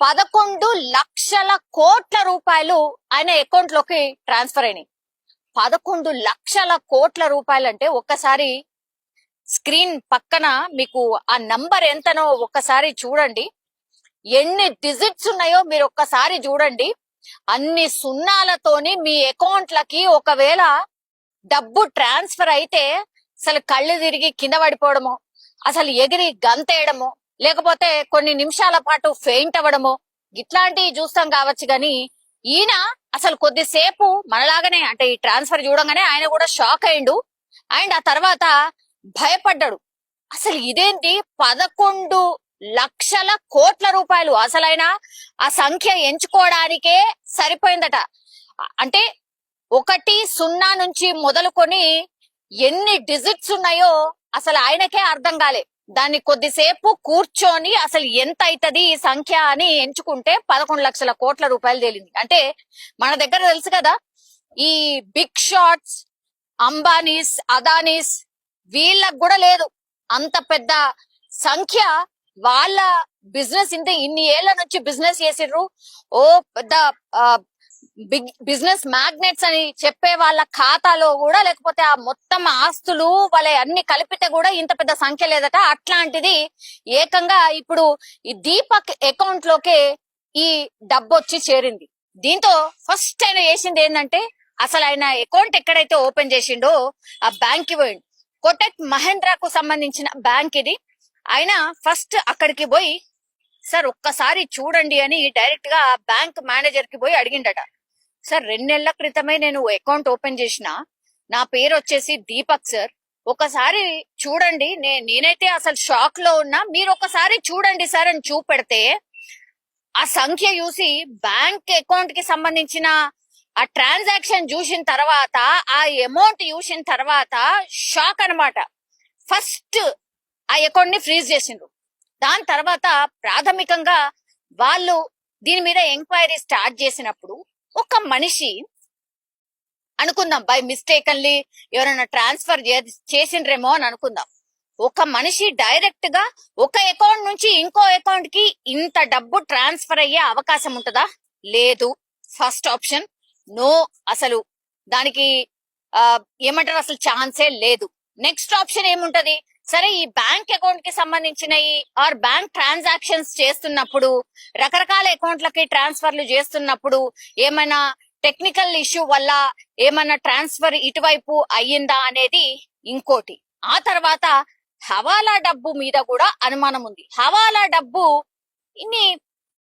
11,00,00,000 రూపాయలు ఆయన అకౌంట్ లోకి ట్రాన్స్ఫర్ అయినాయి. 11,00,00,000 రూపాయలు అంటే ఒక్కసారి స్క్రీన్ పక్కన మీకు ఆ నంబర్ ఎంతనో ఒక్కసారి చూడండి. ఎన్ని డిజిట్స్ ఉన్నాయో మీరు ఒక్కసారి చూడండి. అన్ని సున్నాలతోని మీ అకౌంట్లకి ఒకవేళ డబ్బు ట్రాన్స్ఫర్ అయితే అసలు కళ్ళు తిరిగి కింద పడిపోవడమో, అసలు ఎగిరి గంతేయడమో, లేకపోతే కొన్ని నిమిషాల పాటు ఫెయింట్ అవ్వడమో ఇట్లాంటివి చూస్తాం కావచ్చు. గాని ఈయన అసలు కొద్దిసేపు మనలాగానే అంటే ఈ ట్రాన్స్ఫర్ చూడంగానే ఆయన కూడా షాక్ అయిండు. అండ్ ఆ తర్వాత భయపడ్డాడు. అసలు ఇదేంటి 11,00,00,000 రూపాయలు, అసలైన ఆ సంఖ్య ఎంచుకోవడానికే సరిపోయిందట. అంటే 1 నుంచి మొదలుకొని ఎన్ని డిజిట్స్ ఉన్నాయో అసలు ఆయనకే అర్థం కాలే. దాన్ని కొద్దిసేపు కూర్చొని అసలు ఎంత అవుతుంది ఈ సంఖ్య అని ఎంచుకుంటే 11,00,00,000 రూపాయలు తేలింది. అంటే మన దగ్గర తెలుసు కదా, ఈ బిగ్ షాట్స్, అంబానీస్, అదానీస్ వీళ్ళకు కూడా లేదు అంత పెద్ద సంఖ్య. వాళ్ళ బిజినెస్ ఇన్ని ఏళ్ల నుంచి బిజినెస్ చేసిర్రు. ఓ పెద్ద బిగ్ బిజినెస్ మ్యాగ్నెట్స్ అని చెప్పే వాళ్ళ ఖాతాలో కూడా, లేకపోతే ఆ మొత్తం ఆస్తులు వాళ్ళ అన్ని కలిపితే కూడా ఇంత పెద్ద సంఖ్య లేదట. అట్లాంటిది ఏకంగా ఇప్పుడు ఈ దీపక్ అకౌంట్ లోకే ఈ డబ్బు వచ్చి చేరింది. దీంతో ఫస్ట్ ఆయన చేసింది ఏంటంటే, అసలు ఆయన అకౌంట్ ఎక్కడైతే ఓపెన్ చేసిండో ఆ బ్యాంక్ కి పోయిండు. కోటక్ మహేంద్రకు సంబంధించిన బ్యాంక్ ఇది. ఆయన ఫస్ట్ అక్కడికి పోయి, సార్ ఒక్కసారి చూడండి అని డైరెక్ట్ గా బ్యాంక్ మేనేజర్ కి పోయి అడిగిండట. సార్ 2 నెలల క్రితమే నేను అకౌంట్ ఓపెన్ చేసిన, నా పేరు వచ్చేసి దీపక్ సార్, ఒకసారి చూడండి, నేనైతే అసలు షాక్ లో ఉన్నా, మీరు ఒకసారి చూడండి సార్ అని చూపెడితే ఆ సంఖ్య చూసి బ్యాంక్ అకౌంట్ కి సంబంధించిన ఆ ట్రాన్సాక్షన్ చూసిన తర్వాత, ఆ అమౌంట్ చూసిన తర్వాత షాక్ అన్నమాట. ఫస్ట్ ఆ అకౌంట్ ని ఫ్రీజ్ చేసిండ్రు. దాని తర్వాత ప్రాథమికంగా వాళ్ళు దీని మీద ఎంక్వైరీ స్టార్ట్ చేసినప్పుడు ఒక మనిషి అనుకుందాం, బై మిస్టేకన్లీ ఎవరైనా ట్రాన్స్ఫర్ చేసిండ్రేమో అని అనుకుందాం. ఒక మనిషి డైరెక్ట్ గా ఒక అకౌంట్ నుంచి ఇంకో అకౌంట్ కి ఇంత డబ్బు ట్రాన్స్ఫర్ అయ్యే అవకాశం ఉంటుందా? లేదు. ఫస్ట్ ఆప్షన్ నో, అసలు దానికి ఏమంటారు, అసలు ఛాన్సే లేదు. నెక్స్ట్ ఆప్షన్ ఏముంటది? సరే, ఈ బ్యాంక్ అకౌంట్ కి సంబంధించినవి ఆర్ బ్యాంక్ ట్రాన్సాక్షన్స్ చేస్తున్నప్పుడు, రకరకాల అకౌంట్లకి ట్రాన్స్ఫర్లు చేస్తున్నప్పుడు ఏమైనా టెక్నికల్ ఇష్యూ వల్ల ఏమైనా ట్రాన్స్ఫర్ ఇటువైపు అయ్యిందా అనేది ఇంకోటి. ఆ తర్వాత హవాలా డబ్బు మీద కూడా అనుమానం ఉంది. హవాలా డబ్బు ఇన్ని